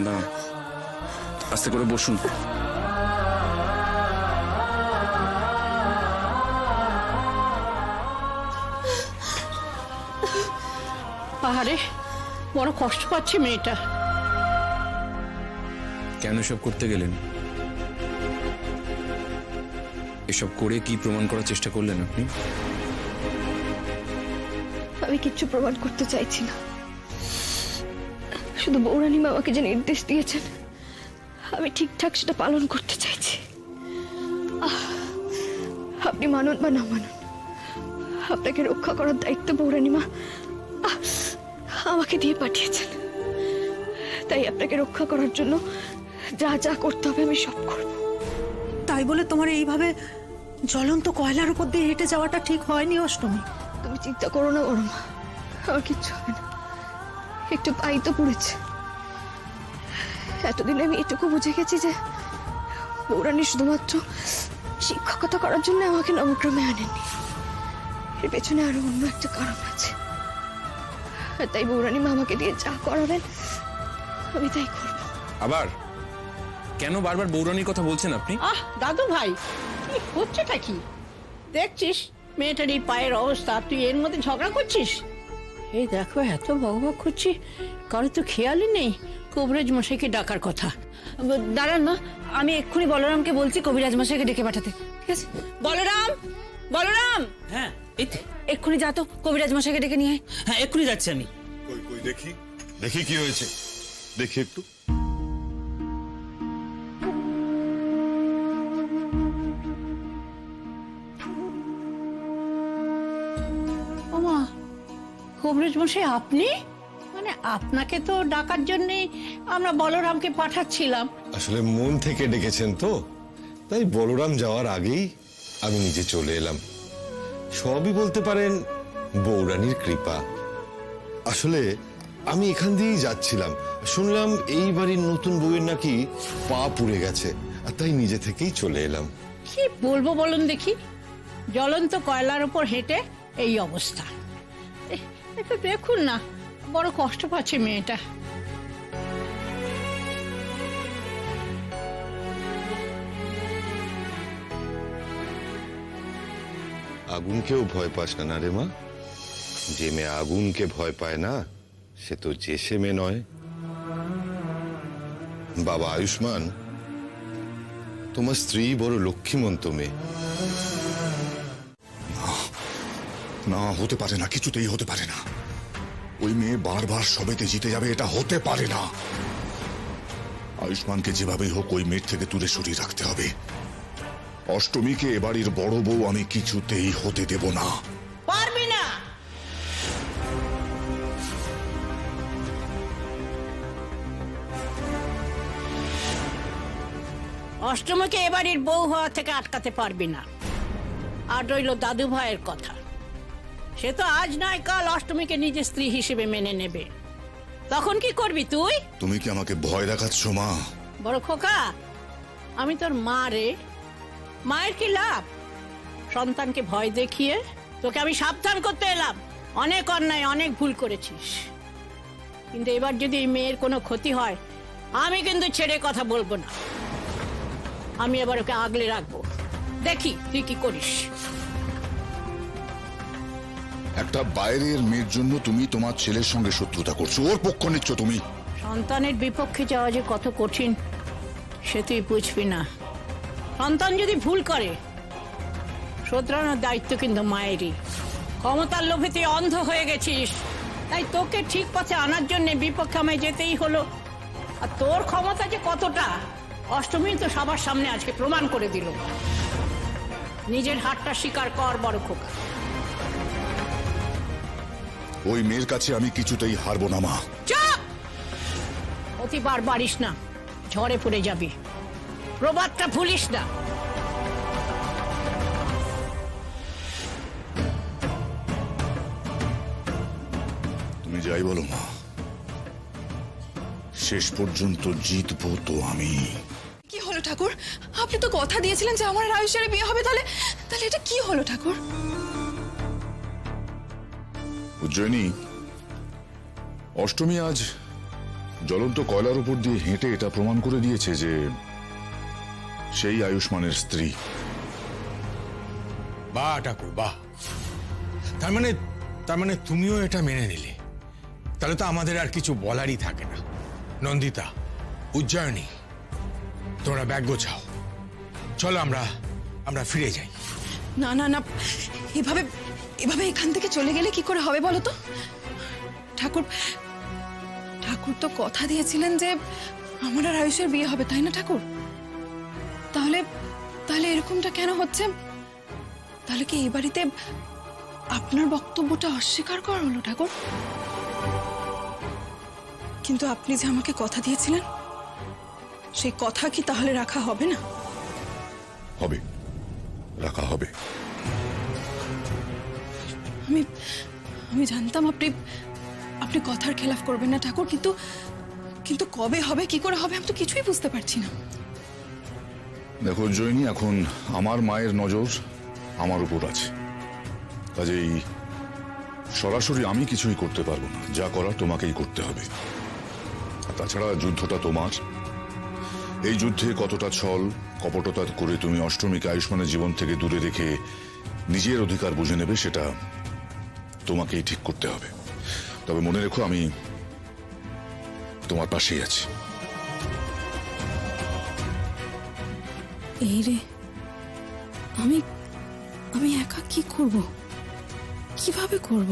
দাঁড়ান, আস্তে করে বসুন। আরে বড় কষ্ট পাচ্ছে মেয়েটা। কেন এসব করতে গেলেন? এসব করে কি প্রমাণ করার চেষ্টা করলেন আপনি? আমি কিচ্ছু প্রমাণ করতে চাইছি না, শুধু বৌরানী মা আমাকে যে নির্দেশ দিয়েছেন আমি ঠিকঠাক সেটা পালন করতে চাইছি। আপনি মানুন বা না মানুন, আপনাকে রক্ষা করার দায়িত্ব বৌরানী মা আমাকে দিয়ে পাঠিয়েছেন। তাই আপনাকে রক্ষা করার জন্য যা যা করতে হবে আমি সব করব। তাই বলে তোমার এইভাবে জ্বলন্ত কয়লার উপর দিয়ে হেঁটে যাওয়াটা ঠিক হয়নি অষ্টমী। তুমি চিন্তা করো না বড় মা, আমার কিচ্ছু হবে না। একটু পাই তো পড়েছে। এতদিন আমি এটুকু বুঝে গেছি যে বৌরানী শুধুমাত্র শিক্ষকতা করার জন্য আমাকে নবগ্রামে আনেননি, এর পেছনে আরো অন্য একটা কারণ আছে। তাই বৌরানী মা আমাকে দিয়ে যা করাবেন আমি তাই করব। আবার কেন বারবার বৌরানীর কথা বলছেন আপনি? দাদু ভাই, কি হচ্ছেটা কি? দেখছিস মেয়েটার এই পায়ের অবস্থা, তুই এর মধ্যে ঝগড়া করছিস? এই দেখো এত বকবক করছি, কারো তো খেয়ালই নেই কবিরাজ মশাইকে ডাকার কথা। দাঁড়ান মা, আমি এক্ষুনি বলরামকে বলছি কবিরাজ মশাইকে ডেকে পাঠাতে। ঠিক আছে? বলরাম, বলরাম, হ্যাঁ এই তো। এক্ষুনি যা তো, কবিরাজ মশাইকে ডেকে নিয়ে আয়। হ্যাঁ এক্ষুনি যাচ্ছি আমি। কই কই দেখি দেখি কি হয়েছে, দেখি একটু। ওমা, কবিরাজ মশাই আপনি? মানে আপনাকে তো ডাকার জন্যই আমরা বলরামকে পাঠাচ্ছিলাম। আসলে মন থেকে ডেকেছেন তো, তাই বলরাম যাওয়ার আগেই আমি নিজে চলে এলাম। সবই বলতে পারেন বৌরানীর কৃপা। আসলে আমি এখান দিয়েই যাচ্ছিলাম, শুনলাম এই বাড়ির নতুন বউয়ের নাকি পা পুড়ে গেছে, আর তাই নিজে থেকেই চলে এলাম। কি বলবো বলুন দেখি, জ্বলন্ত কয়লার উপর হেঁটে এই অবস্থা। একটু দেখুন না, বড় কষ্ট পাচ্ছে মেয়েটা। আগুনকেও ভয় পাস না রে মা। যে মেয়ে আগুনকে ভয় পায় না সে তো যে সে মেয়ে নয়। বাবা আয়ুষ্মান, তোমার স্ত্রী বড় লক্ষ্মীমন্ত মেয়ে। না, হতে পারে না, কিছুতেই হতে পারে না। ওই মেয়ে বারবার সবেতে জিতে যাবে, এটা হতে পারে না। আয়ুষ্মানকে যেভাবেই হোক ওই মেয়ের থেকে দূরে সরিয়ে রাখতে হবে। অষ্টমীকে এবাড়ির বড় বউ আমি কিছুতেই হতে দেব না। পারবি না। অষ্টমীকে এবাড়ির বউ হওয়া থেকে আটকাতে পারবি না। আর রইল দাদু ভাইয়ের কথা, সে তো আজ নয় কাল অষ্টমীকে নিজের স্ত্রী হিসেবে মেনে নেবে। তখন কি করবি তুই? তুমি কি আমাকে ভয় দেখাচ্ছ মা? বড় খোকা, আমি তোর মা রে। মায়ের কি লাভ? সন্তানকে ভয় দেখিয়ে তোকে আমি সাবধান করতে এলাম। অনেক অন্যায়, অনেক ভুল করেছিস, কিন্তু এবার যদি এই মেয়ের কোনো ক্ষতি হয় আমি কিন্তু ছেড়ে কথা বলবো না। আমি এবার ওকে আগলে রাখবো, দেখি তুই কি করিস। একটা বাইরের মেয়ের জন্য তুমি তোমার ছেলের সঙ্গে শত্রুতা করছো, ওর পক্ষ নিচ্ছ তুমি। সন্তানের বিপক্ষে যাওয়া যে কত কঠিন সে তুই বুঝবি না। সন্তান যদি ভুল করে শোধরানোর দায়িত্ব কিন্তু মায়েরই। ক্ষমতার লোভে তুই অন্ধ হয়ে গেছিস, তাই তোকে ঠিক পথে আনার জন্য বিপক্ষে আমায় যেতেই হলো। আর তোর ক্ষমতা যে কতটা অষ্টমী তো সবার সামনে আজকে প্রমাণ করে দিল। নিজের হাতটা স্বীকার কর বড় খোকা। ওই মেয়ের কাছে আমি কিছুতেই হারবো না মা। চুপ! অতিবার বাড়িস না, ঝড়ে পড়ে যাবি। প্রবাদটা ভুলিস না। তুমি যাই বলো মা, শেষ পর্যন্ত জিতবো তো আমি। কি হলো ঠাকুর? আপনি তো কথা দিয়েছিলেন যে আমার আর আয়ুষের বিয়ে হবে, তাহলে তাহলে এটা কি হলো ঠাকুর? উজ্জয়িনী, অষ্টমী আজ জ্বলন্ত কয়লার উপর দিয়ে হেঁটে এটা প্রমাণ করে দিয়েছে যে সেই আয়ুষ্মানের স্ত্রী। বাহ ঠাকুর বাহ, তার মানে তুমিও এটা মেনে নিলে। তাহলে তো আমাদের আর কিছু বলারই থাকে না। নন্দিতা, উজ্জয়িনী, তোমরা ব্যাগ গোছাও, চলো আমরা ফিরে যাই। না না না, এভাবে এভাবে এখান থেকে চলে গেলে কি করে হবে বলো তো? ঠাকুর ঠাকুর তো কথা দিয়েছিলেন যে আমার আর আয়ুষের বিয়ে হবে, তাই না ঠাকুর? তাহলে তাহলে এরকমটা কেন হচ্ছে? তাহলে কি এই বাড়িতে আপনার বক্তব্যটা অস্বীকার করা হলো ঠাকুর? কিন্তু আপনি যে আমাকে কথা দিয়েছিলেন, সেই কথা কি তাহলে রাখা হবে না? হবে, রাখা হবে। আমি আমি জানতাম আপনি আপনি কথার খেলাফ করবেন না ঠাকুর, কিন্তু কিন্তু কবে হবে, কি করে হবে, আমি তো কিছুই বুঝতে পারছি না। দেখো জয়িনী, এখন আমার মায়ের নজর আমার উপর আছে, কাজেই সরাসরি আমি কিছুই করতে পারবো না। যা করার তোমাকেই করতে হবে। তাছাড়া যুদ্ধটা তোমার। এই যুদ্ধে কতটা ছল কপটতা করে তুমি অষ্টমীকে আয়ুষ্মানের জীবন থেকে দূরে রেখে নিজের অধিকার বুঝে নেবে, সেটা তোমাকেই ঠিক করতে হবে। তবে মনে রেখো, আমি তোমার পাশেই আছি। এই রে, আমি একা কি করব, কিভাবে করব?